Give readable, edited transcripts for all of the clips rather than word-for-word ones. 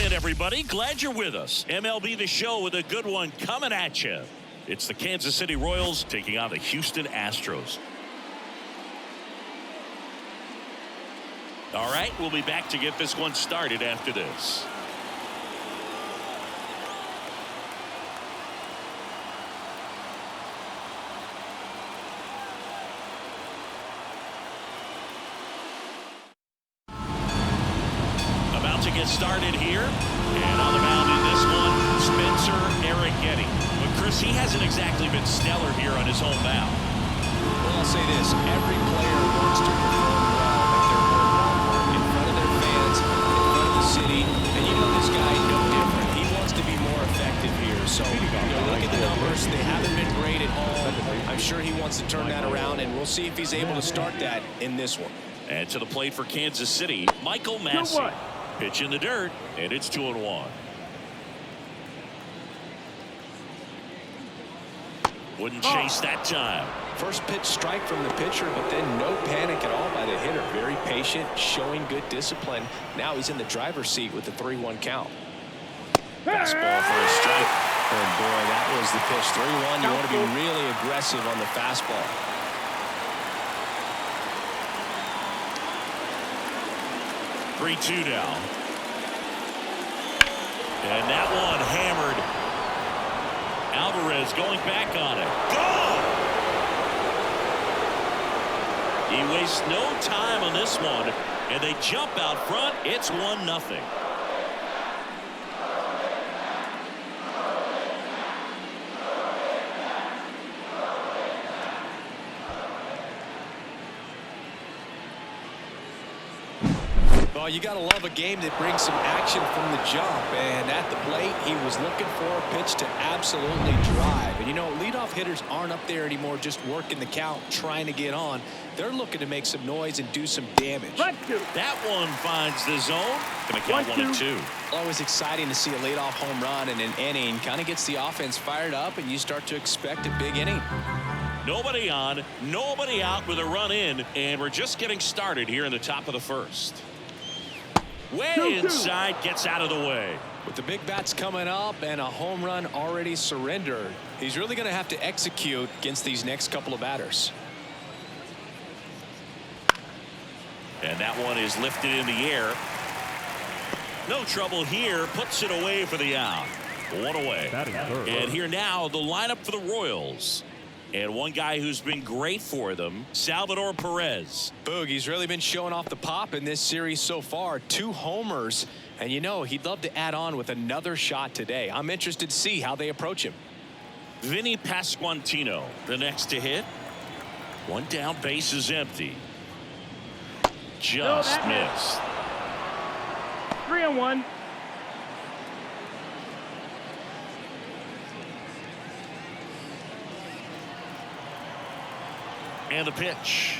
in, everybody. Glad you're with us. MLB The Show with a good one coming at you. It's the Kansas City Royals taking on the Houston Astros. All right, we'll be back to get this one started after this. About to get started here. And on the mound in this one, Spencer Arrighetti. But Chris, he hasn't exactly been stellar here on his home mound. Well, I'll say this. Every player wants to perform well, make their work in front of their fans, in front of the city. And you know this guy, no different. He wants to be more effective here. So, look at the numbers. They haven't been great at home. I'm sure he wants to turn that around, and we'll see if he's able to start that in this one. And to the plate for Kansas City, Michael Massey. Pitch in the dirt, and it's 2-1. Wouldn't chase that time. First pitch strike from the pitcher, but then no panic at all by the hitter. Very patient, showing good discipline. Now he's in the driver's seat with the 3-1 count. Fastball for a strike. Oh boy, that was the pitch. 3-1. You want to be really aggressive on the fastball. 3-2 now. And that one hammered. Alvarez going back on it. Gone! He wastes no time on this one, and they jump out front. It's 1-0. Well, you got to love a game that brings some action from the jump. And at the plate, he was looking for a pitch to absolutely drive. And, you know, leadoff hitters aren't up there anymore just working the count, trying to get on. They're looking to make some noise and do some damage. That one finds the zone. Going to count 1-2. Always exciting to see a leadoff home run in an inning. Kind of gets the offense fired up, and you start to expect a big inning. Nobody on, nobody out with a run in, and we're just getting started here in the top of the first. Way inside, gets out of the way. With the big bats coming up and a home run already surrendered, he's really going to have to execute against these next couple of batters. And that one is lifted in the air. No trouble here, puts it away for the out. One away. And here now, the lineup for the Royals. And one guy who's been great for them, Salvador Perez. Boog, he's really been showing off the pop in this series so far. 2 homers. And, you know, he'd love to add on with another shot today. I'm interested to see how they approach him. Vinny Pasquantino, the next to hit. One down, base is empty. Just missed. 3-1. And the pitch.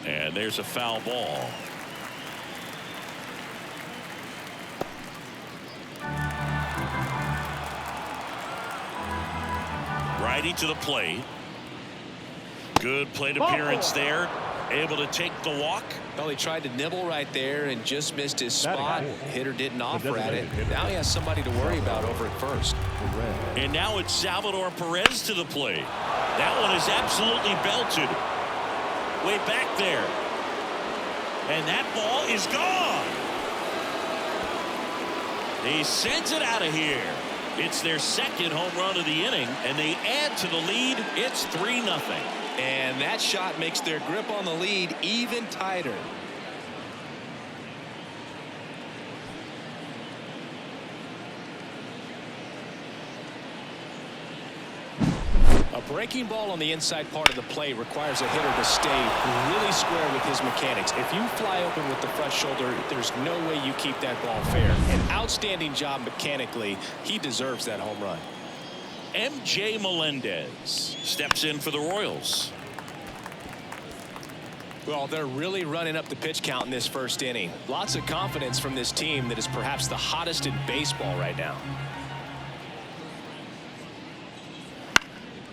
And there's a foul ball. Righty to the plate. Good plate appearance there. Able to take the walk. Well, he tried to nibble right there and just missed his spot. Hitter didn't offer at it. Now he has somebody to worry about over at first. And now it's Salvador Perez to the plate. That one is absolutely belted. Way back there. And that ball is gone. He sends it out of here. It's their second home run of the inning, and they add to the lead. It's 3-0. And that shot makes their grip on the lead even tighter. A breaking ball on the inside part of the plate requires a hitter to stay really square with his mechanics. If you fly open with the front shoulder, there's no way you keep that ball fair. An outstanding job mechanically. He deserves that home run. MJ Melendez steps in for the Royals. Well, they're really running up the pitch count in this first inning. Lots of confidence from this team that is perhaps the hottest in baseball right now.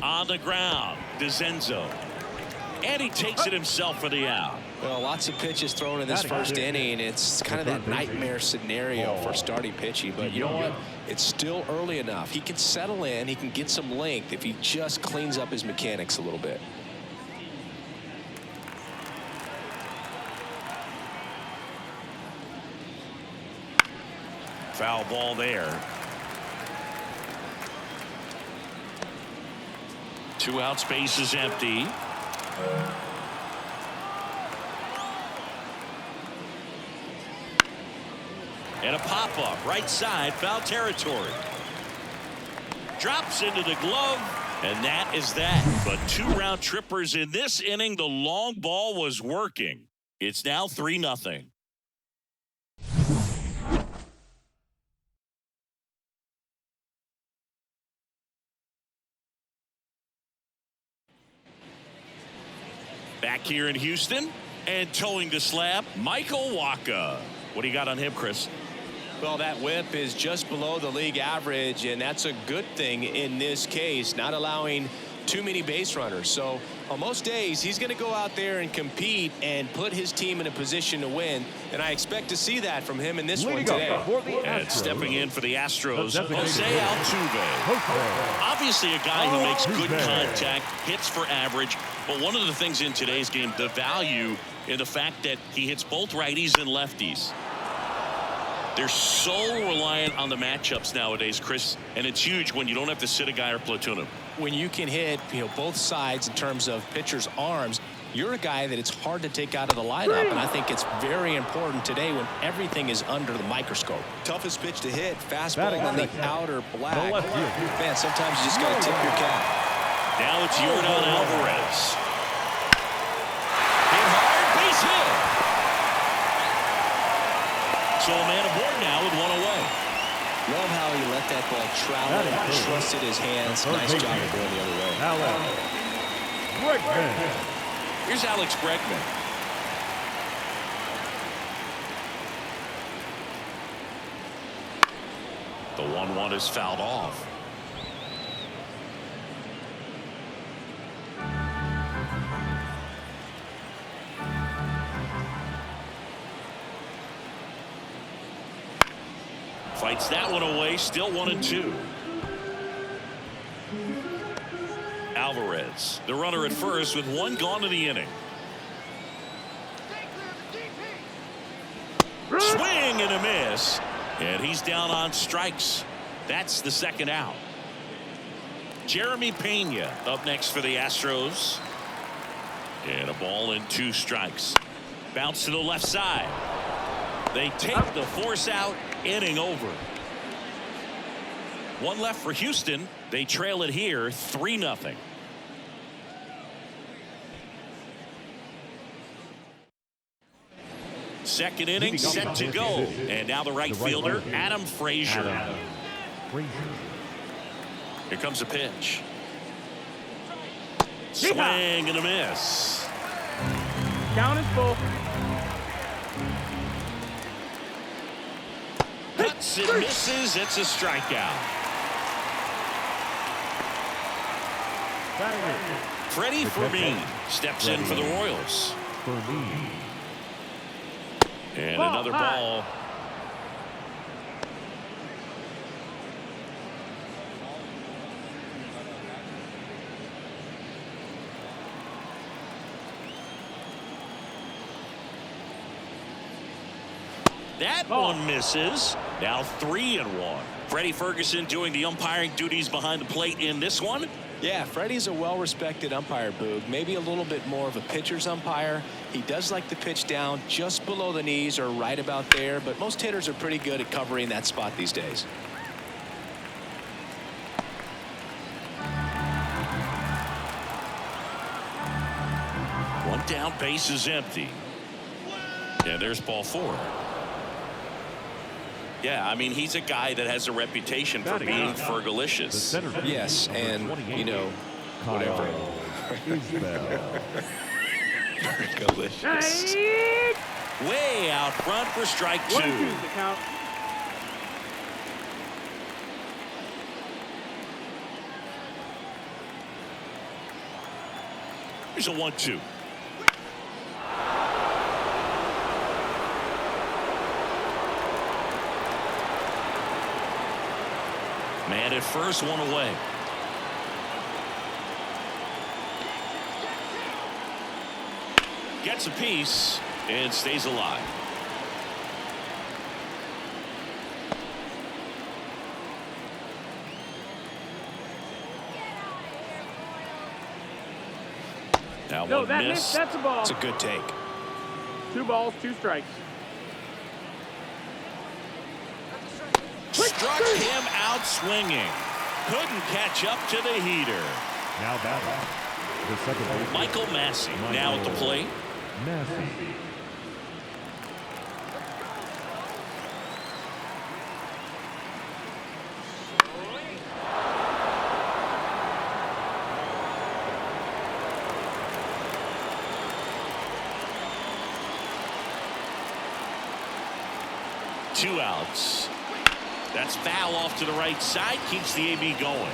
On the ground, DeZenzo. And he takes it himself for the out. Well, lots of pitches thrown in this first inning. It's kind of that nightmare scenario for starting pitching. But you know what? It's still early enough. He can settle in. He can get some length if he just cleans up his mechanics a little bit. Foul ball there. 2 outs, base is empty. And a pop-up, right side, foul territory. Drops into the glove, and that is that. But 2 round trippers in this inning. The long ball was working. It's now 3-0. Back here in Houston, and towing the slab, Michael Wacha. What do you got on him, Chris? Well, that whip is just below the league average, and that's a good thing in this case, not allowing too many base runners. So on most days, he's going to go out there and compete and put his team in a position to win, and I expect to see that from him in this one today. And stepping in for the Astros, Jose Altuve. Obviously a guy who makes good contact, hits for average, but one of the things in today's game, the value in the fact that he hits both righties and lefties. They're so reliant on the matchups nowadays, Chris, and it's huge when you don't have to sit a guy or platoon him. When you can hit, both sides in terms of pitchers' arms, you're a guy that it's hard to take out of the lineup, and I think it's very important today when everything is under the microscope. Toughest pitch to hit, fastball on the outer black. Man, sometimes you just got to tip your cap. Now it's Yordan Alvarez. Hit hard, base hit. So a man aboard now with 1 away. Love how he let that ball travel and trusted his hands. Nice job of going the other way. Here's Alex Bregman. The 1-1 is fouled off. Fights that one away, still 1-2. Alvarez, the runner at first with 1 gone in the inning. Swing and a miss, and he's down on strikes. That's the 2nd out. Jeremy Pena up next for the Astros. And a ball and 2 strikes. Bounce to the left side. They take the force out. Inning over. 1 left for Houston. They trail it here 3-0. Second inning set to go. And now the right fielder, Adam Frazier. Here comes a pitch. Swing and a miss. Count is full. Cuts, it misses, it's a strikeout. Freddie Fermin steps in for the Royals. And another ball. That one misses. Now 3-1. Freddie Ferguson doing the umpiring duties behind the plate in this one. Yeah, Freddie's a well-respected umpire, Boog. Maybe a little bit more of a pitcher's umpire. He does like to pitch down just below the knees or right about there, but most hitters are pretty good at covering that spot these days. One down, base is empty. And there's ball 4. Yeah, I mean, he's a guy that has a reputation for being Fergalicious. Yes, and, whatever. Fergalicious. Way out front for strike 2. Here's a 1-2. Man at first, one away. Gets a piece and stays alive. Now No, one that miss. missed. That's a ball. It's a good take. 2 balls, 2 strikes. Struck him out swinging. Couldn't catch up to the heater. Now batting, the second baseman, Michael Massey now at the plate. Massey. Two outs. That's foul off to the right side. Keeps the AB going.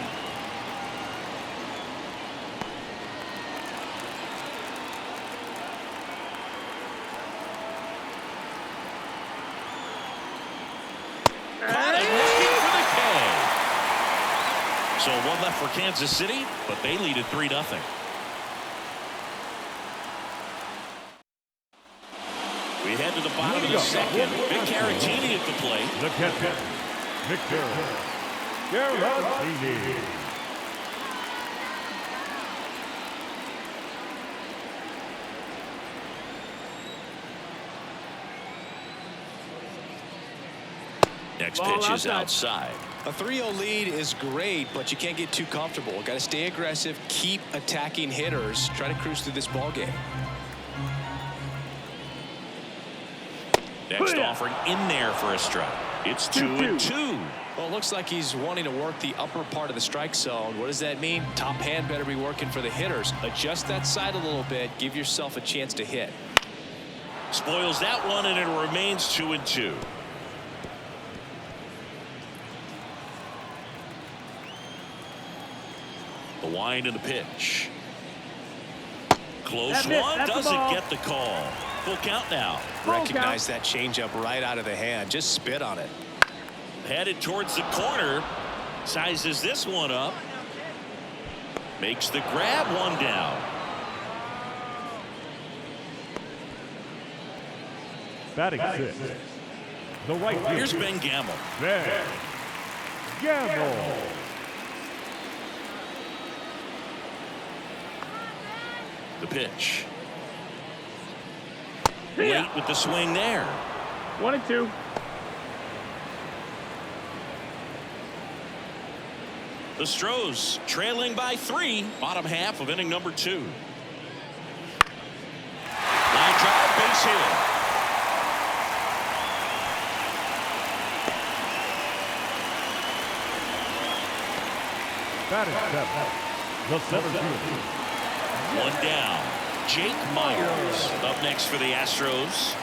Caught it looking for the K. So one left for Kansas City, but they lead at 3-0. We head to the bottom of the second. Vic Caratini at the plate. The catcher, Victor Caratini. Next Ball pitch is outside. outside. A 3-0 lead is great, but you can't get too comfortable. Got to stay aggressive, keep attacking hitters, try to cruise through this ball game. Next offering in there for a strike. It's 2-2. Well, it looks like he's wanting to work the upper part of the strike zone. What does that mean? Top hand better be working for the hitters. Adjust that side a little bit. Give yourself a chance to hit. Spoils that one, and it remains 2-2. The wind and the pitch. Close one. Doesn't get the call. Full count now. Recognize that changeup right out of the hand. Just spit on it. Headed towards the corner. Sizes this one up. Makes the grab, one down. Batting six. The right fielder. Here's Ben Gamble. Ben Gamble. The pitch. Late with the swing there. 1-2. The Astros trailing by 3. Bottom half of inning number 2. Line drive, base hit. Batting seven. The center fielder. One down. Jake Myers up next for the Astros.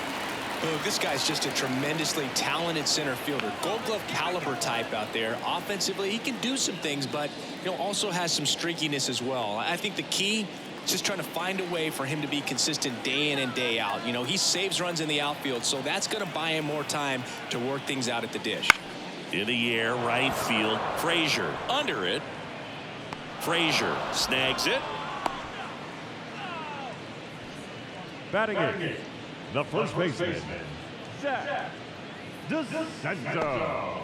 Look, this guy's just a tremendously talented center fielder. Gold Glove caliber type out there. Offensively, he can do some things, but also has some streakiness as well. I think the key is just trying to find a way for him to be consistent day in and day out. He saves runs in the outfield, so that's going to buy him more time to work things out at the dish. In the air, right field. Frazier under it. Frazier snags it. Batting eight. The first baseman. Zach DeZenzo.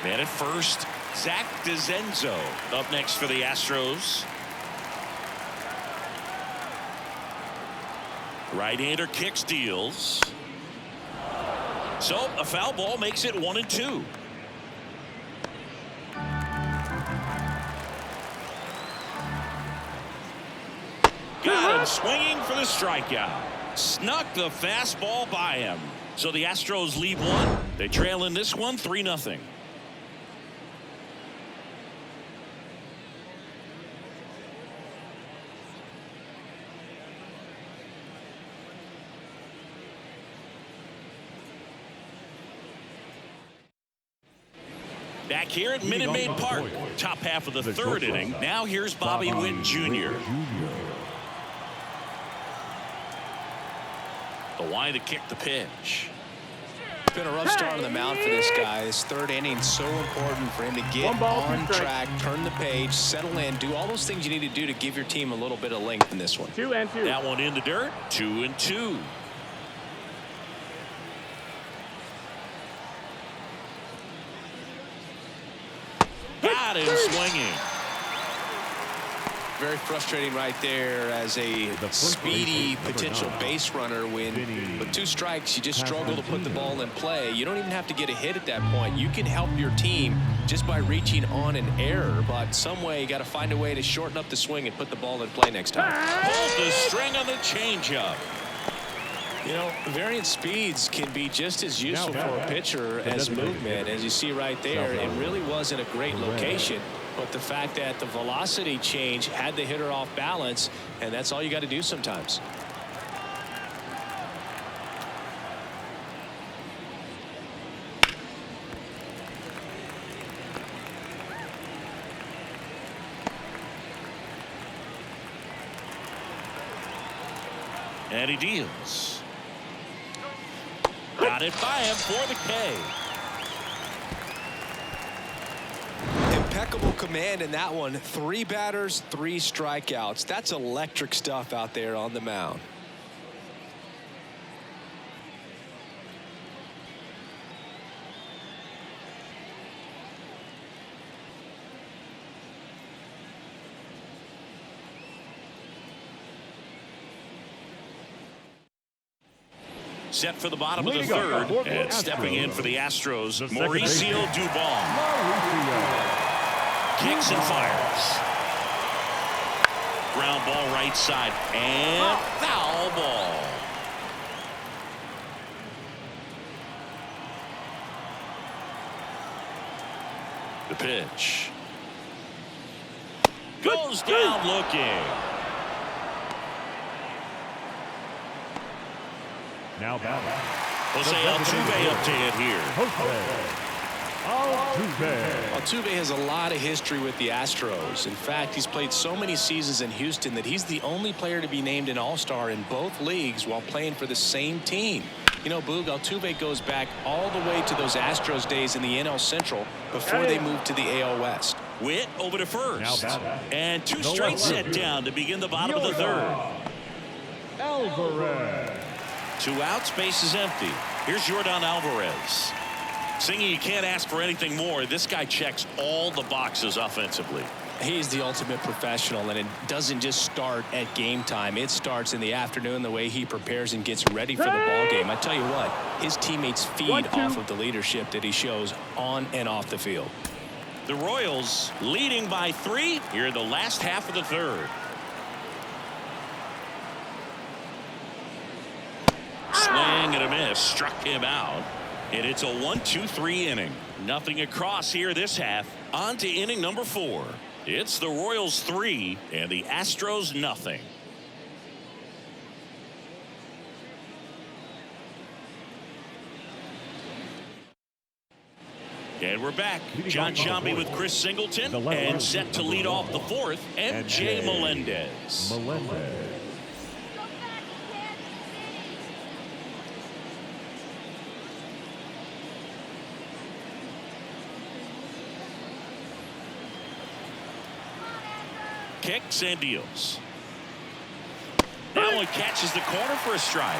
Man at first, Zach DeZenzo up next for the Astros. Right-hander kick steals. So a foul ball makes it 1-2. Got him swinging for the strikeout. Snuck the fastball by him. So the Astros lead one. They trail in this one 3-0. Back here at Minute Maid Park, top half of the third inning. Now here's Bobby Witt Jr. The line to kick the pitch. It's been a rough start on the mound for this guy. This third inning so important for him to get on track, turn the page, settle in, do all those things you need to do to give your team a little bit of length in this one. 2-2. That one in the dirt. 2-2. Got him swinging. Very frustrating right there as a speedy potential base runner when with 2 strikes you just struggle to put the ball in play. You don't even have to get a hit at that point. You can help your team just by reaching on an error, but some way you got to find a way to shorten up the swing and put the ball in play next time. Pulled the string on the changeup. You know, variant speeds can be just as useful for a pitcher as movement. As you see right there, it really wasn't a great location. But the fact that the velocity change had the hitter off balance, and that's all you got to do sometimes. And he deals. Got it by him for the K. Impeccable command in that one. 3 batters, 3 strikeouts. That's electric stuff out there on the mound. Set for the bottom of the third, and stepping in for the Astros, Mauricio Dubon. Kicks and fires. Ground ball right side, and foul ball. The pitch. Goes down looking. Now batting. Jose Altuve up to hit here. Altuve has a lot of history with the Astros. In fact, he's played so many seasons in Houston that he's the only player to be named an All-Star in both leagues while playing for the same team. You know, Boog, Altuve goes back all the way to those Astros days in the NL Central before they moved to the AL West. Witt over to first. And 2 straight set down to begin the bottom of the third. Alvarez. 2 outs, base is empty. Here's Yordan Alvarez. Singing, you can't ask for anything more. This guy checks all the boxes offensively. He's the ultimate professional, and it doesn't just start at game time. It starts in the afternoon, the way he prepares and gets ready for the ball game. I tell you what, his teammates feed off of the leadership that he shows on and off the field. The Royals leading by 3 here in the last half of the third. Swing and a miss, struck him out. And it's a 1-2-3 inning. Nothing across here this half. On to inning number 4. It's the Royals 3 and the Astros nothing. And we're back. John Sciambi with Chris Singleton and set to lead off the 4th, MJ Melendez. Kicks and deals. That one catches the corner for a strike.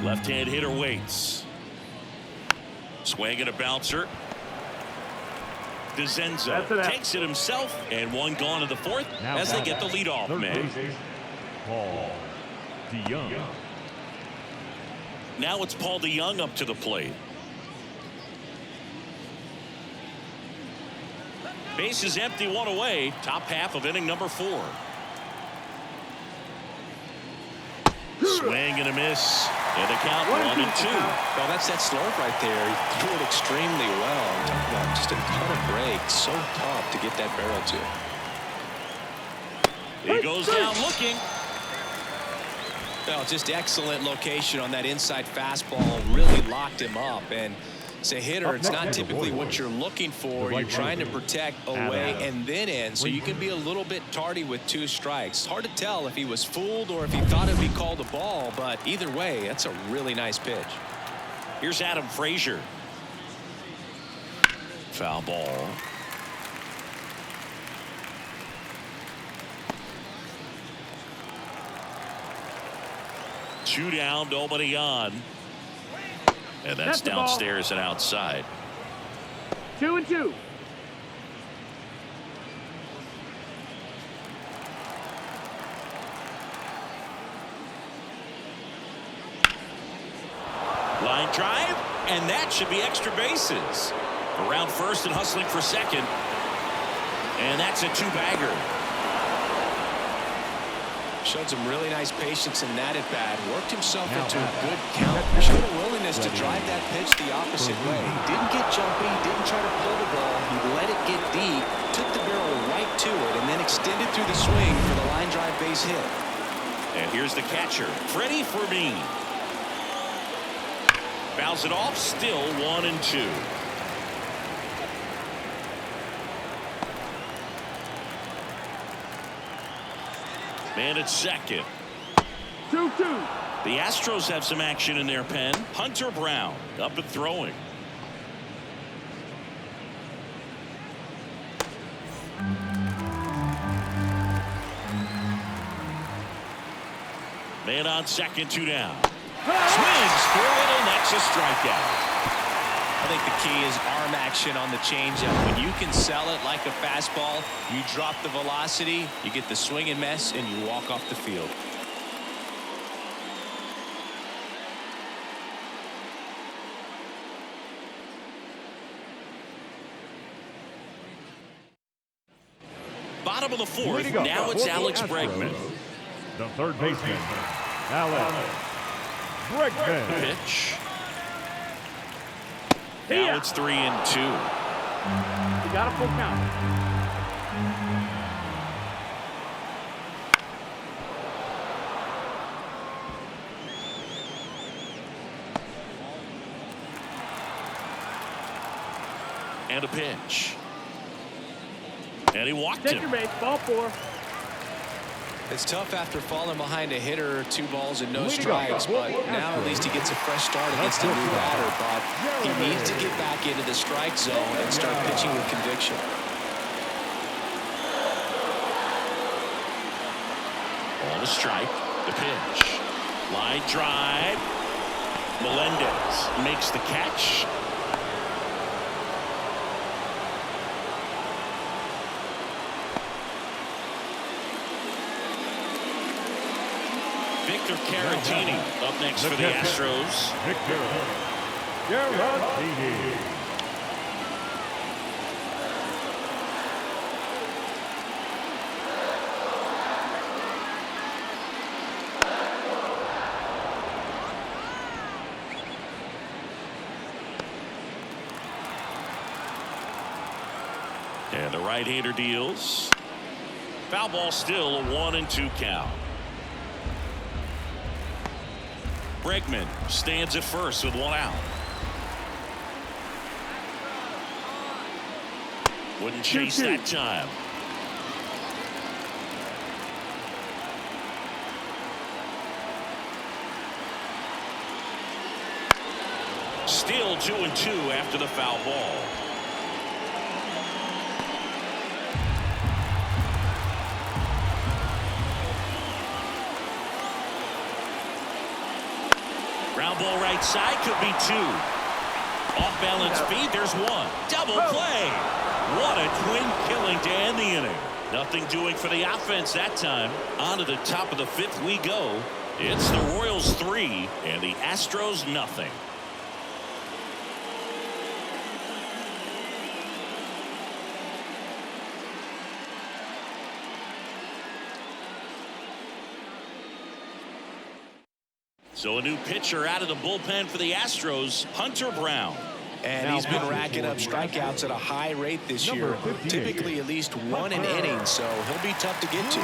Left-hand hitter waits. Swing and a bouncer. DeZenzo takes it himself, and 1 gone in the 4th as they get the leadoff man. Paul DeYoung. Now it's Paul DeYoung up to the plate. Base is empty, 1 away. Top half of inning number 4. Swing and a miss. And the count 1-2. Well, that's that slope right there. He threw it extremely well. I'm talking about just a ton of breaks. So tough to get that barrel to. He goes down looking. Well, just excellent location on that inside fastball. Really locked him up. And as a hitter, it's not typically what you're looking for. You're trying to protect away and then in, so you can be a little bit tardy with 2 strikes. It's hard to tell if he was fooled or if he thought it'd be called a ball, but either way, that's a really nice pitch. Here's Adam Frazier. Foul ball. Two down, nobody on. And that's downstairs and outside. 2-2. Line drive, and that should be extra bases. Around first and hustling for second. And that's a 2-bagger. Showed some really nice patience in that at bat. Worked himself into a good count. Showed a willingness to drive that pitch the opposite way. He didn't get jumpy. Didn't try to pull the ball. He let it get deep. Took the barrel right to it and then extended through the swing for the line drive base hit. And here's the catcher, Freddie Fermin. Fouls it off. Still 1-2. Man at second. 2-2. The Astros have some action in their pen. Hunter Brown up and throwing. Man on second, 2 down. Swings through it, and that's a strikeout. I think the key is arm action on the changeup. When you can sell it like a fastball, you drop the velocity, you get the swing and miss, and you walk off the field. Bottom of the 4th, now it's Alex Bregman. The third baseman, Alex Bregman. Pitch. Now it's 3-2. You got a full count. And a pitch. And he walked Take him. your base, ball 4. It's tough after falling behind a hitter, 2 balls and no strikes, but now at least he gets a fresh start against a new batter. But he needs to get back into the strike zone and start pitching with conviction. On the strike, the pitch. Line drive. Melendez makes the catch. Victor Caratini up next for the Astros. Victor Caratini. And the right-hander deals. Foul ball, still a 1-2 count. Bregman stands at first with 1 out. Wouldn't chase that time. Still 2-2 after the foul ball. Ground ball right side, could be 2. Off balance feed, there's 1. Double play. What a twin killing to end the inning. Nothing doing for the offense that time. On to the top of the 5th we go. It's the Royals 3 and the Astros nothing. So a new pitcher out of the bullpen for the Astros, Hunter Brown. And he's been racking up strikeouts at a high rate this year. Typically at least 1 an inning, so he'll be tough to get to.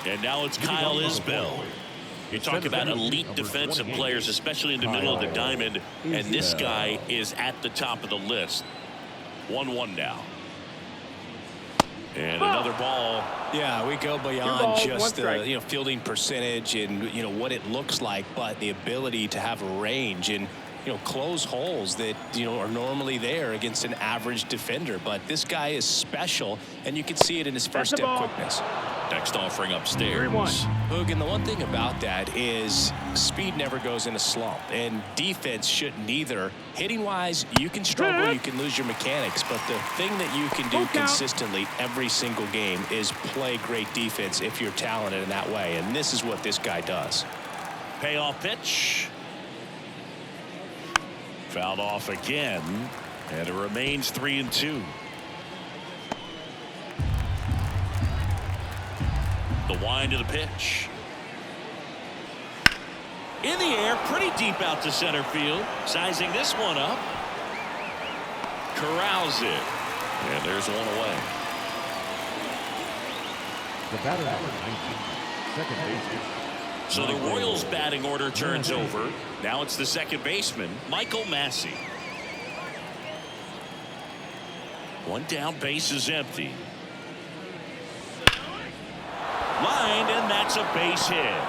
And now it's Kyle Isbell. You talk about elite defensive players, especially in the middle of the diamond, and this guy is at the top of the list. 1-1 now. And another ball. Yeah, we go beyond just the fielding percentage and what it looks like, but the ability to have a range and close holes that are normally there against an average defender. But this guy is special, and you can see it in his first step quickness. Next offering upstairs. Hoog, and the one thing about that is speed never goes in a slump, and defense shouldn't either. Hitting wise, you can struggle, you can lose your mechanics, but the thing that you can do consistently every single game is play great defense if you're talented in that way, and this is what this guy does. Payoff pitch. Fouled off again, and it remains 3-2. The wind of the pitch. In the air, pretty deep out to center field. Sizing this one up. Corrals it. And there's one away. The batter number 19, second baseman. So the Royals batting order turns over. Now it's the second baseman, Michael Massey. One down, base is empty. Lined, and that's a base hit.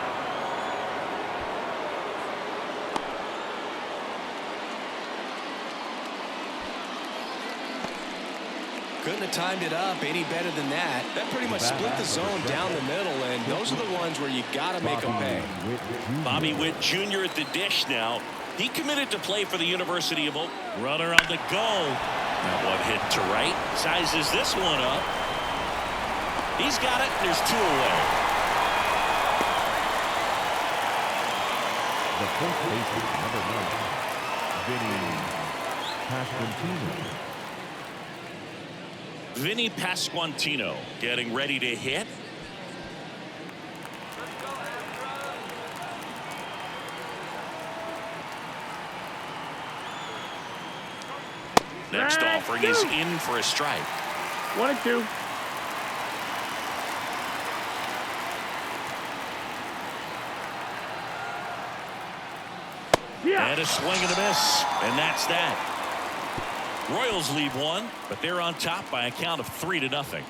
Couldn't have timed it up any better than that. That pretty much split the zone down the middle, and those are the ones where you got to make them pay. Bobby Witt Jr. at the dish now. He committed to play for the University of Oak. Runner on the go. That one hit to right. Sizes this one up. He's got it. There's two away. The fourth baseman, number 9, Vinny Pasquantino getting ready to hit. Next offering is in for a strike. 1-2. And a swing and a miss. And that's that. Royals leave one, but they're on top by a count of 3-0.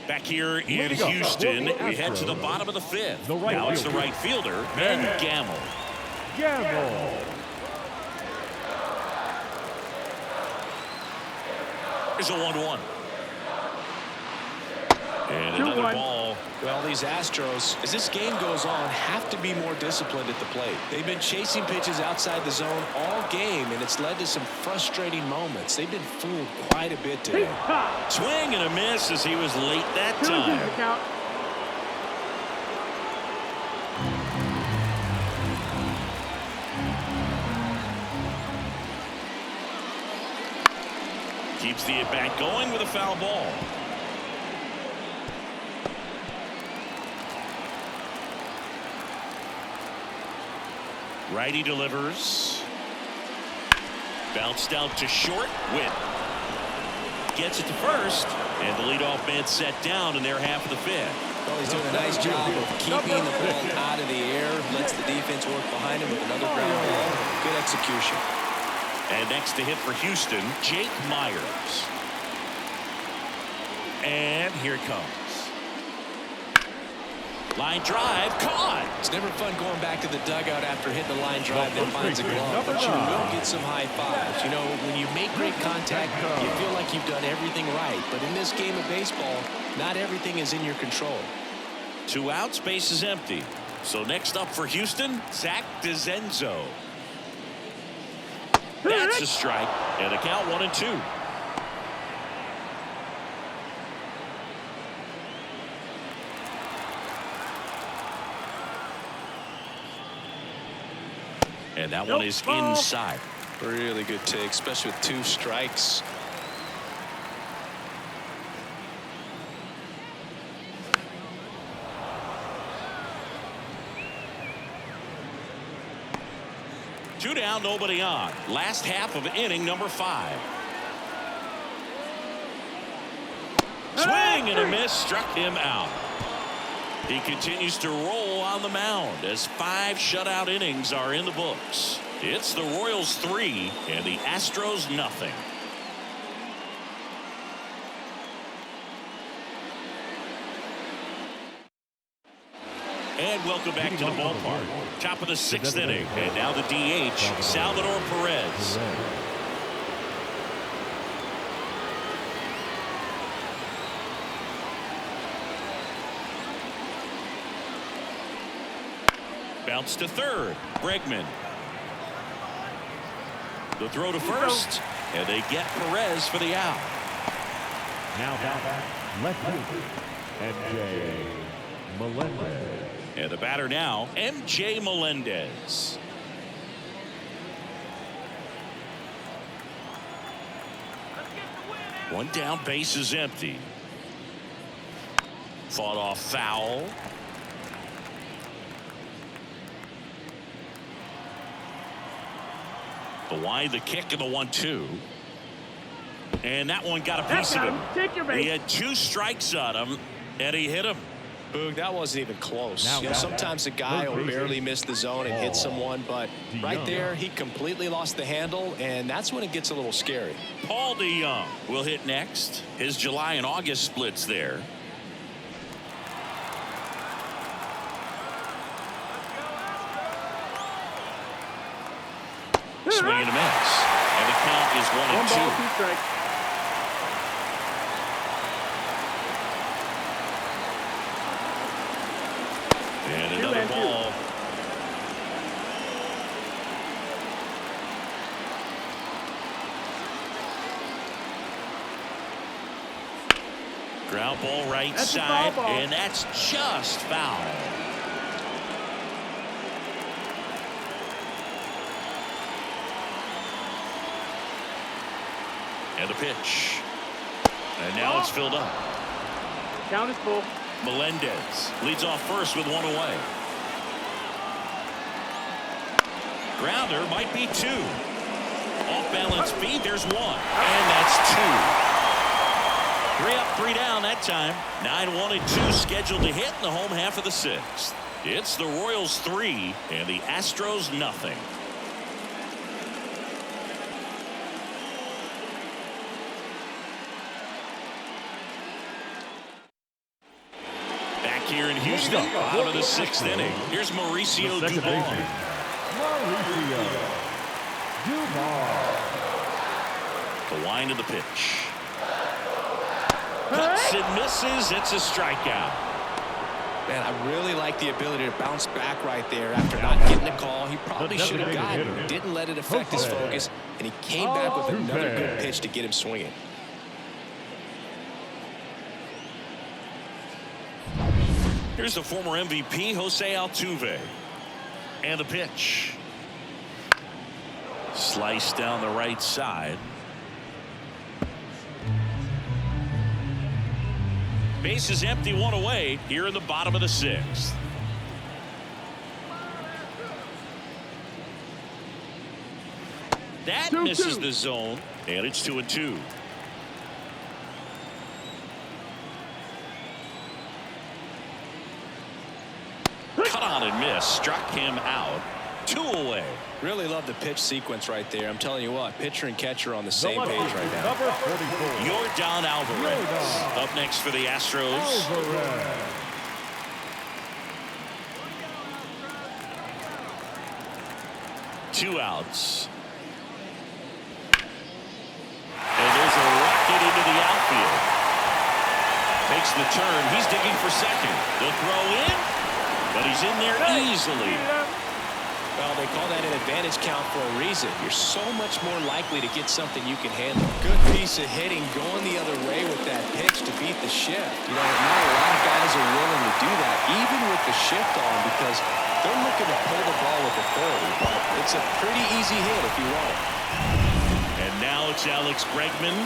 Back here in Houston, we head to the bottom of the fifth. Now it's the right fielder, Ben Gamble. There's a 1-1. And another ball. Well, these Astros, as this game goes on, have to be more disciplined at the plate. They've been chasing pitches outside the zone all game, and it's led to some frustrating moments. They've been fooled quite a bit today. Swing and a miss as he was late that time. Keeps the at-bat going with a foul ball. Righty delivers. Bounced out to short. Witt gets it to first, and the leadoff man set down in their half of the fifth. Well, he's doing a nice job of keeping the ball out of the air. Lets the defense work behind him with another ground ball. Good execution. And next to hit for Houston, Jake Myers. And here it comes. Line drive, caught. It's never fun going back to the dugout after hitting the line drive that finds a glove, but you will get some high fives. You know, when you make great contact, you feel like you've done everything right. But in this game of baseball, not everything is in your control. 2 outs, base is empty. So next up for Houston, Zach DeZenzo. That's a strike, and the count 1-2. And that one is inside. Really good take, especially with 2 strikes. Two down. down, nobody on. Last half of inning number 5. Swing and a miss, struck him out. He continues to roll on the mound as 5 shutout innings are in the books. It's the Royals 3 and the Astros nothing. And welcome back to the ballpark. Top of the 6th inning. And now the DH, Salvador Perez. Bounce to third. Bregman. The throw to first. And they get Perez for the out. Now back. Left field. M.J. Melendez. And the batter now, M.J. Melendez. One down, base is empty. Fought off foul. The wide, the kick, and the 1-2. And that one got a piece of him. He had 2 strikes on him, and he hit him. Boog, that wasn't even close. Sometimes a guy will barely miss the zone and hit someone, but right there, he completely lost the handle, and that's when it gets a little scary. Paul DeYoung will hit next. His July and August splits there. Swing and a miss. And the count is 1-2. And another ball. Ground ball right side, and that's just foul. And the pitch. And now it's filled up. Count is full. Melendez leads off first with 1 away. Grounder might be 2. Off balance feed, there's 1. And that's 2. 3 up, 3 down that time. 9-1 and 2 scheduled to hit in the home half of the 6th. It's the Royals 3 and the Astros nothing. Here in Houston, bottom of the 6th inning. Here's Mauricio Dubon. The wind of the pitch. Cuts and misses. It's a strikeout. Man, I really like the ability to bounce back right there after not getting a call. He probably should have gotten it. Didn't let it affect his focus, and he came back with another good pitch to get him swinging. Here's the former MVP, Jose Altuve. And the pitch. Sliced down the right side. Base is empty, 1 away here in the bottom of the 6th. That misses the zone, and it's 2-2. Cut on and miss, struck him out. 2 away. Really love the pitch sequence right there. I'm telling you what, pitcher and catcher on the same page right now. Number 44. Yordan Alvarez up next for the Astros. Two outs. And there's a rocket into the outfield. Makes the turn. He's digging for second. The throw in, but he's in there easily. Well, they call that an advantage count for a reason. You're so much more likely to get something you can handle. Good piece of hitting going the other way with that pitch to beat the shift. You know, not a lot of guys are willing to do that, even with the shift on, because they're looking to pull the ball with authority. But it's a pretty easy hit if you want it. And now it's Alex Bregman.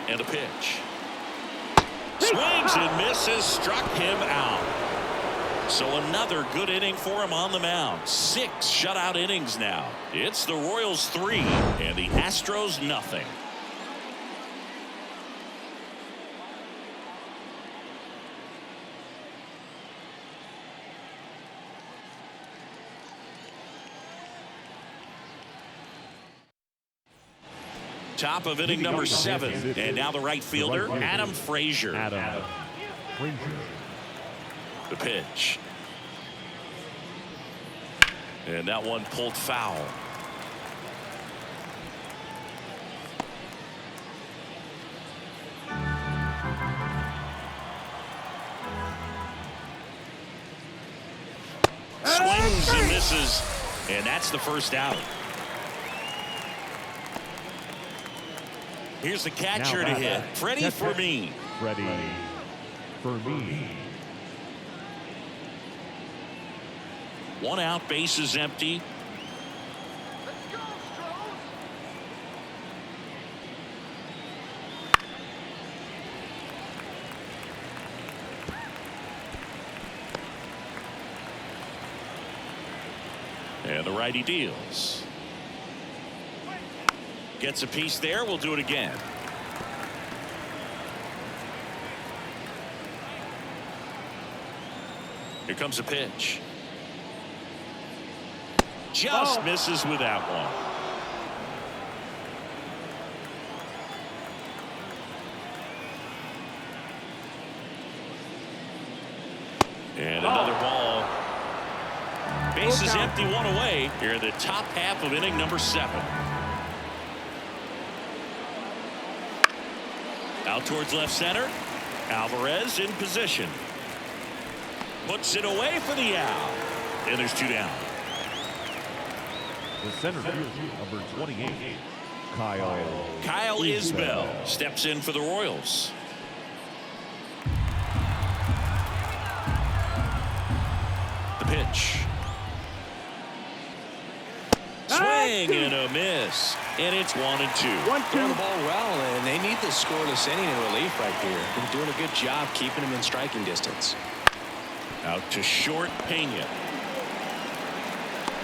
And a pitch. Swings and misses. Struck him out. So another good inning for him on the mound. 6 shutout innings now. It's the Royals 3 and the Astros nothing. Top of inning number 7. And now the right fielder, Adam Frazier. The pitch. And that one pulled foul. Swings and misses. And that's the first out. Here's the catcher to hit. Freddie Fermin. One out, base is empty. And the righty deals. Gets a piece there. We'll do it again. Here comes a pitch. Just misses with that one. And another ball. Base is empty, one away. Here in the top half of inning number 7. Out towards left center. Alvarez in position. Puts it away for the out. And there's 2 down. The center fielder, number 28, Kyle Isbell steps in for the Royals. The pitch. Swing and a miss. And it's 1-2. Throwing the ball well, and they need this scoreless inning in relief right here. Been doing a good job keeping him in striking distance. Out to short, Pena.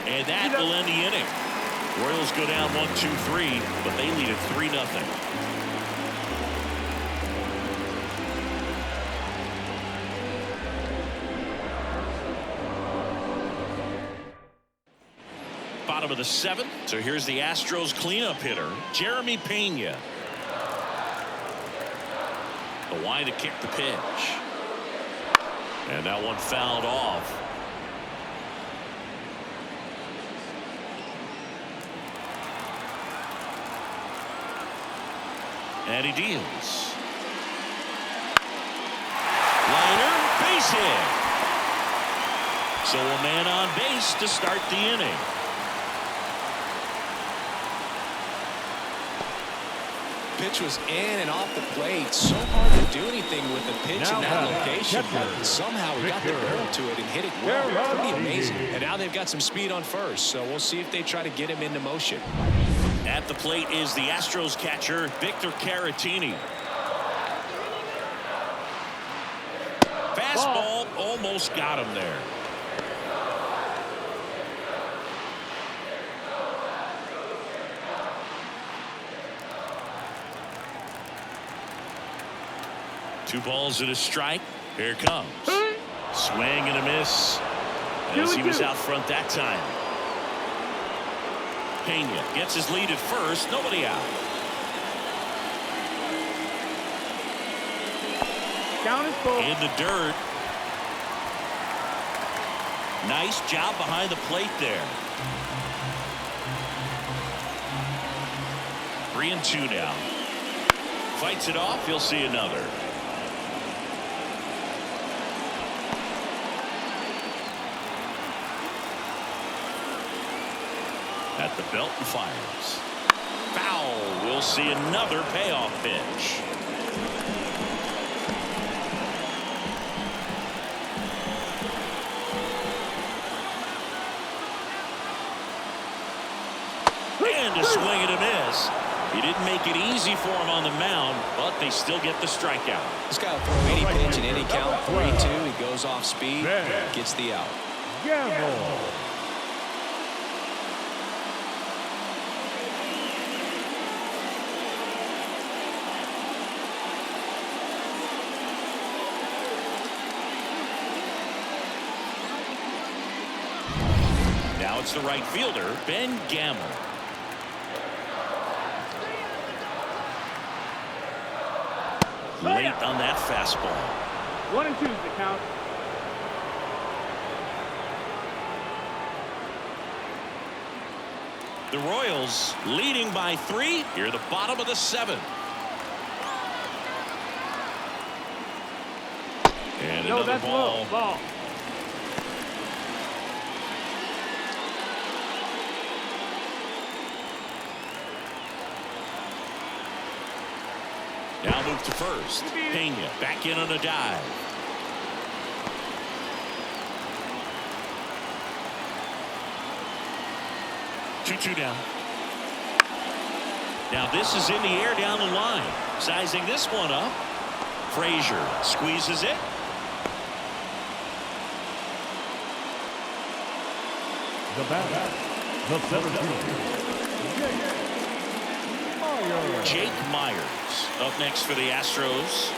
And that will end the inning. Royals go down 1-2-3, but they lead it 3-0. Bottom of the 7th. So here's the Astros cleanup hitter, Jeremy Pena. The line to kick the pitch. And that one fouled off. And he deals. Liner, base hit. So a man on base to start the inning. Pitch was in and off the plate. So hard to do anything with the pitch in that location. But somehow he got the barrel to it and hit it well. Pretty amazing. And now they've got some speed on first. So we'll see if they try to get him into motion. At the plate is the Astros catcher, Victor Caratini. Fastball almost got him there. Two balls and a strike. Here it comes. Swing and a miss. As he was out front that time. Pena gets his lead at first. Nobody out. Count is full. In the dirt. Nice job behind the plate there. 3-2 now. Fights it off. He'll see another. At the belt and fires. Foul. We'll see another payoff pitch. And a swing and a miss. He didn't make it easy for him on the mound, but they still get the strikeout. This guy will throw any pitch in any count. 3-2. He goes off speed, gets the out. Gamble. Now it's the right fielder, Ben Gamble. Late on that fastball. 1-2 is the count. The Royals leading by 3 here, the bottom of the 7th. And No, another that's low. Ball. Now move to first. Pena back in on a dive. Two down. Now this is in the air down the line. Sizing this one up. Frazier squeezes it. The batter, the center fielder, Jake Myers up next for the Astros.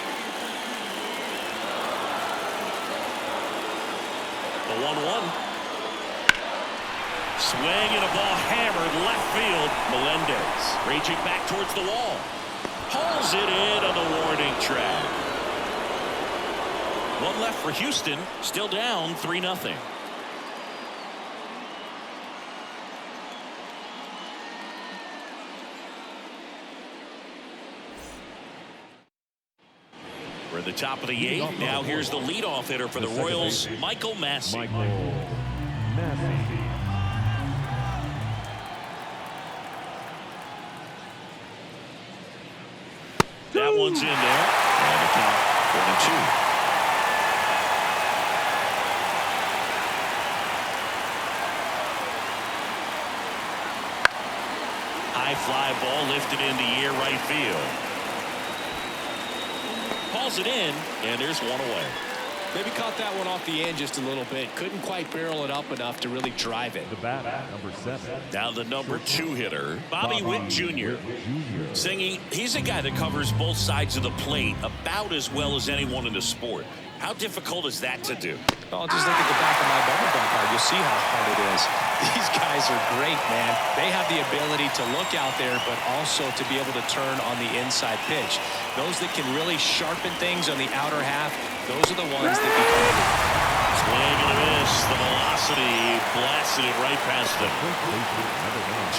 The 1-1. Swing and a ball hammered left field. Melendez reaching back towards the wall. Pulls it in on the warning track. One left for Houston. Still down 3-0. We're at the top of the 8th. Now here's the leadoff hitter for the Royals, Michael Massey. That one's in there. And the count 1-2. High fly ball lifted in the air right field. Hauls it in, and there's one away. Maybe caught that one off the end just a little bit. Couldn't quite barrel it up enough to really drive it. the batter, number 7. Now the number 2 hitter, Bobby Witt Jr. Singing, he's a guy that covers both sides of the plate about as well as anyone in the sport. How difficult is that to do? Oh, just look at the back of my bubble gum card. You'll see how hard it is. These guys are great, man. They have the ability to look out there, but also to be able to turn on the inside pitch. Those that can really sharpen things on the outer half, those are the ones that become. Swing and a miss. The velocity blasted it right past them.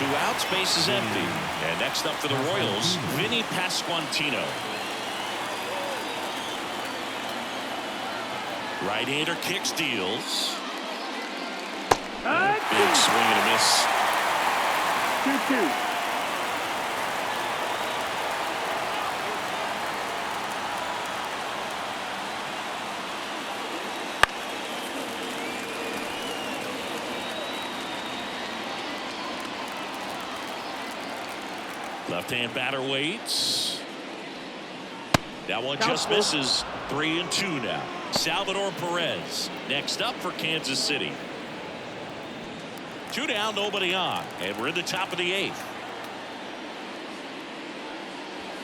2 outs, base is empty. And next up for the Royals, Vinny Pasquantino. Right-hander kicks, deals. Big swing and a miss. 2-2. Left-hand batter waits. That one just misses. 3-2 now. Salvador Perez next up for Kansas City. 2 down, nobody on, and we're in the top of the 8th.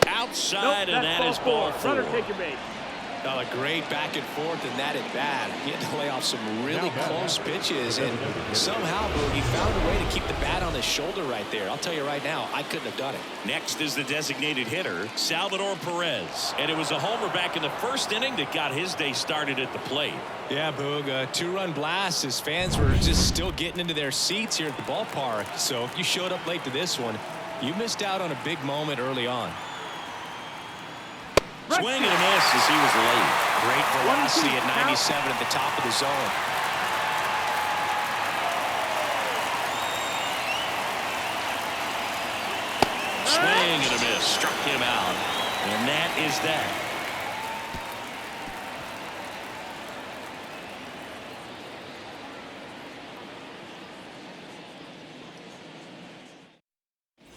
Outside, and that is ball 4. Runner, take your base. A great back and forth, and that at bat. He had to lay off some really close pitches, and somehow, Boog, he found a way to keep the bat on his shoulder right there. I'll tell you right now, I couldn't have done it. Next is the designated hitter, Salvador Perez. And it was a homer back in the first inning that got his day started at the plate. Yeah, Boog, a 2-run blast. His fans were just still getting into their seats here at the ballpark. So if you showed up late to this one, you missed out on a big moment early on. Swing and a miss as he was late. Great velocity at 97 at the top of the zone. Swing and a miss. Struck him out. And that is that.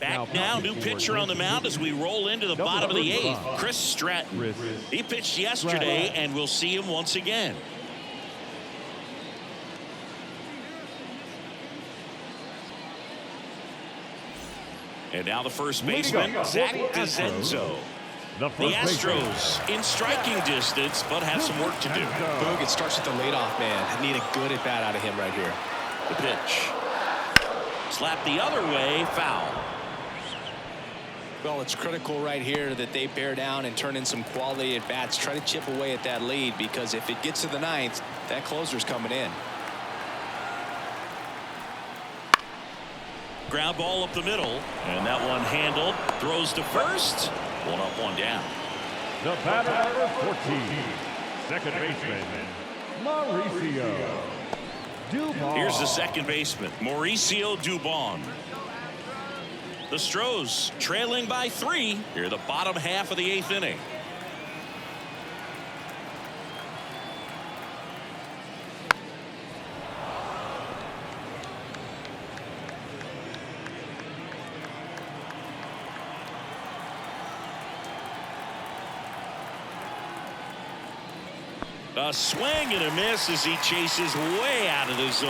Back now, new pitcher on the mound as we roll into the bottom of the 8th. Chris Stratton. He pitched yesterday, and we'll see him once again. And now the first baseman, Zach DeZenzo. The Astros in striking distance, but have some work to do. Boog, it starts with the leadoff man. I need a good at bat out of him right here. The pitch. Slap the other way, foul. Well, it's critical right here that they bear down and turn in some quality at bats. Try to chip away at that lead, because if it gets to the 9th, that closer's coming in. Ground ball up the middle, and that one handled. Throws to first. One up, one down. The batter, number 14, second baseman, Mauricio Dubon. Here's the second baseman, Mauricio Dubon. The Astros trailing by 3 here, the bottom half of the 8th inning. A swing and a miss as he chases way out of the zone.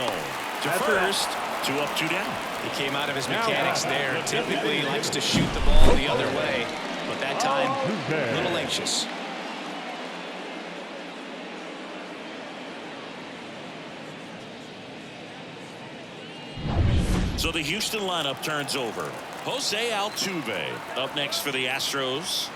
To first, 2 up, 2 down. He came out of his mechanics there. Typically, he likes to shoot the ball the other way, but that time, a little anxious. So the Houston lineup turns over. Jose Altuve up next for the Astros.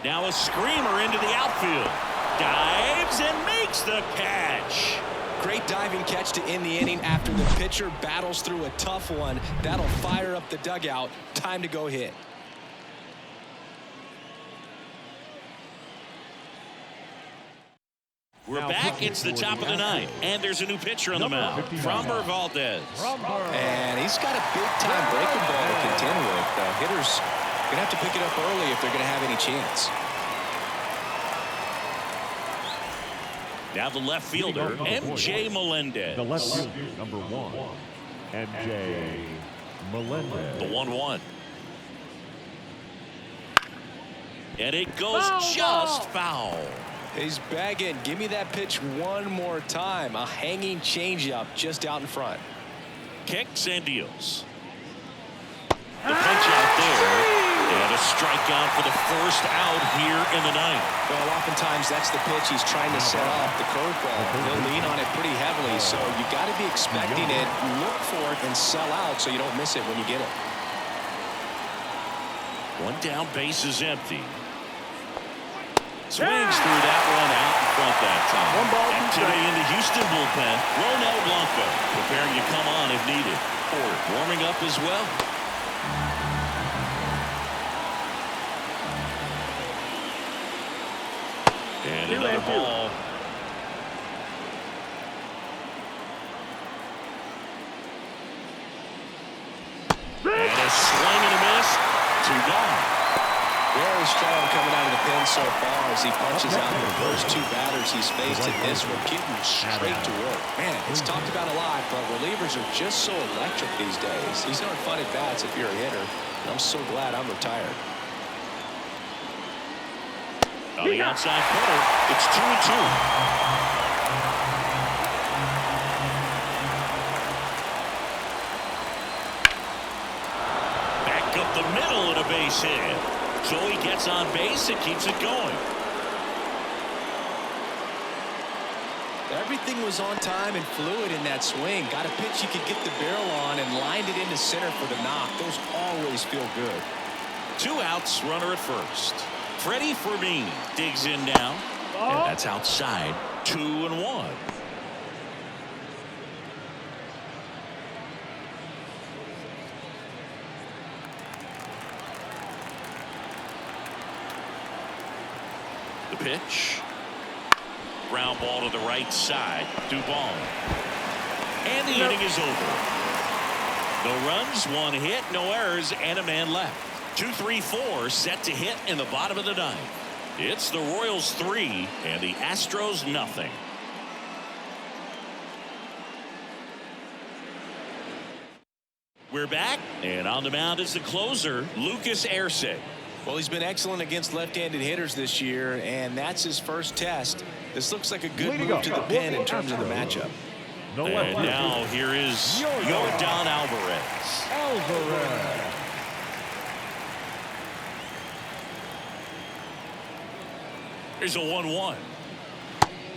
Now a screamer into the outfield. Dives and makes the catch. Great diving catch to end the inning after the pitcher battles through a tough one. That'll fire up the dugout. Time to go hit. We're back. It's the top of the 9th, and there's a new pitcher on the mound, Framber Valdez. And he's got a big-time breaking ball to contend with. The hitter's going to have to pick it up early if they're going to have any chance. Now the left fielder, MJ Melendez. The left fielder, number 1, MJ Melendez. The 1-1. And it goes just foul. He's bagging. Give me that pitch one more time. A hanging changeup just out in front. Kicks and deals. The pitch out there. And a strikeout for the first out here in the 9th. Well, oftentimes that's the pitch he's trying to set up, the curveball. He'll lean on it pretty heavily, so you got to be expecting it, look for it, and sell out so you don't miss it when you get it. One down, base is empty. Swings through that one out in front that time. Activity in the Houston bullpen. Ronel Blanco preparing to come on if needed. Ford warming up as well. And another ball. And a swing and a miss. 2 gone. Very strong coming out of the pen so far as he punches out the first 2 batters he's faced in this one, getting straight to work. Man, it's talked about a lot, but relievers are just so electric these days. These aren't fun at bats if you're a hitter. And I'm so glad I'm retired. On the outside corner, it's 2-2. Back up the middle and a base hit. So he gets on base and keeps it going. Everything was on time and fluid in that swing. Got a pitch he could get the barrel on and lined it into center for the knock. Those always feel good. 2 outs, runner at first. Freddie Fermin digs in now. And that's outside. 2-1. The pitch. Ground ball to the right side. Dubon. And the inning is over. No runs, 1 hit, no errors, and a man left. 2-3-4 set to hit in the bottom of the 9th. It's the Royals 3 and the Astros nothing. We're back, and on the mound is the closer, Lucas Erce. Well, he's been excellent against left-handed hitters this year, and that's his first test. This looks like a good move to the pen in terms of the matchup. And now here is Yordan Alvarez. Here's a 1-1.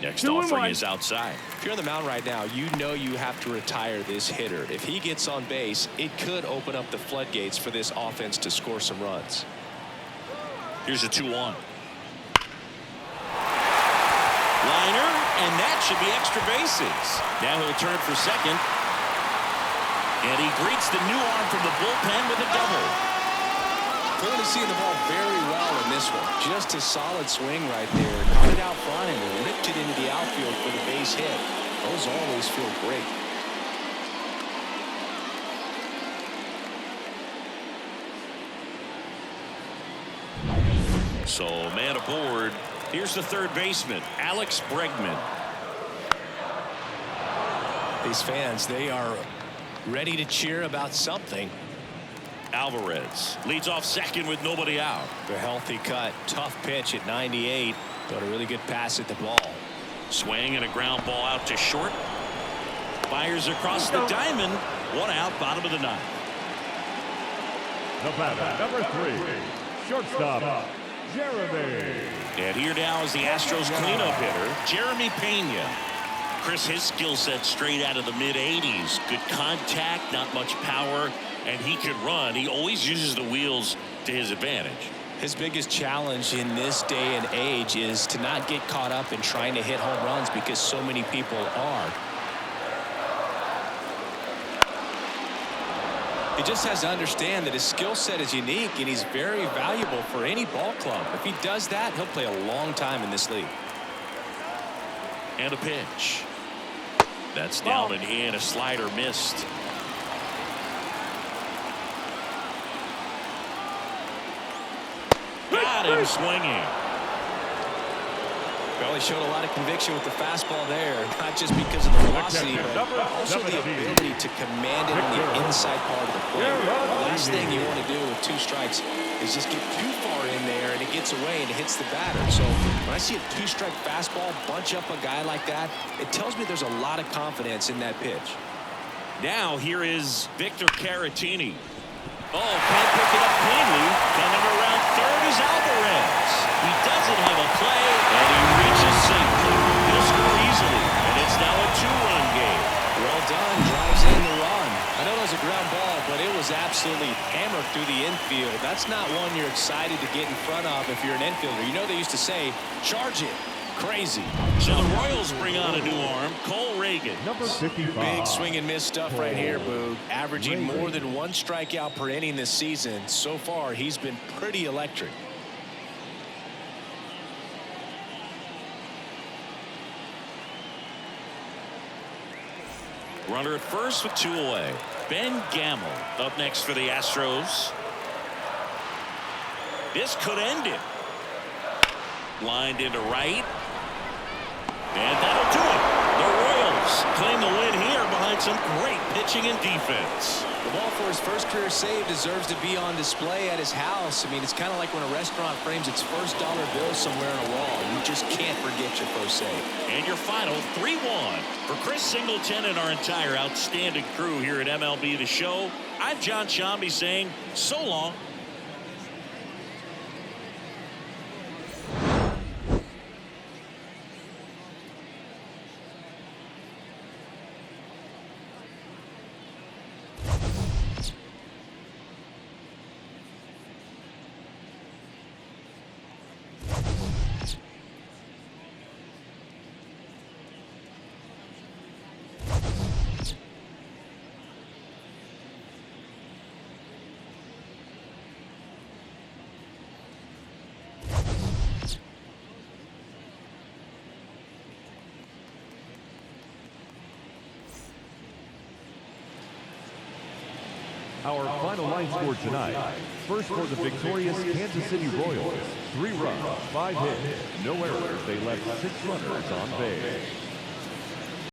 Next offering is outside. If you're on the mound right now, you know you have to retire this hitter. If he gets on base, it could open up the floodgates for this offense to score some runs. Here's a 2-1. Liner, and that should be extra bases. Now he'll turn for second. And he greets the new arm from the bullpen with a double. Clearly seeing the ball very well in this one. Just a solid swing right there. Caught it out front and ripped it into the outfield for the base hit. Those always feel great. So man aboard. Here's the third baseman, Alex Bregman. These fans, they are ready to cheer about something. Alvarez leads off second with nobody out. A healthy cut. Tough pitch at 98, but a really good pass at the ball. Swing and a ground ball out to short. Fires across the diamond. One out, bottom of the ninth. The batter, number 3, shortstop, Jeremy. And here now is the Astros cleanup hitter, Jeremy Pena. Chris, his skill set straight out of the mid-80s. Good contact, not much power, and he can run. He always uses the wheels to his advantage. His biggest challenge in this day and age is to not get caught up in trying to hit home runs because so many people are. He just has to understand that his skill set is unique and he's very valuable for any ball club. If he does that, he'll play a long time in this league. And a pitch. That's down and in. A slider missed. Got him swinging. Well, he showed a lot of conviction with the fastball there, not just because of the velocity, but also the ability to command it on the inside part of the plate. The last thing you want to do with 2 strikes is just get too far in there and it gets away and it hits the batter. So when I see a 2-strike fastball bunch up a guy like that, it tells me there's a lot of confidence in that pitch. Now here is Victor Caratini. Oh, can't pick it up cleanly. Coming around third is Alvarez. He doesn't have a play, and he reaches safely. He'll score easily, and it's now a 2-run game. Well done. Drives in the run. I know it was a ground ball, but it was absolutely hammered through the infield. That's not one you're excited to get in front of if you're an infielder. You know they used to say, charge it. Crazy. So the Royals bring on a new arm, Cole Reagan. Number 55. Big swing and miss stuff right here, Boog. Averaging more than 1 strikeout per inning this season. So far, he's been pretty electric. Runner at first with 2 away. Ben Gamble up next for the Astros. This could end it. Lined into right. And that'll do it. The Royals claim the win here behind some great pitching and defense. The ball for his first career save deserves to be on display at his house. I mean, it's kind of like when a restaurant frames its first dollar bill somewhere on a wall. You just can't forget your first save. And your final 3-1 for Chris Singleton and our entire outstanding crew here at MLB The Show. I'm John Shambi saying so long. Our final line score tonight. First for the victorious Kansas City Royals. 3 runs, 5 hits, no errors. They left 6 runners on base.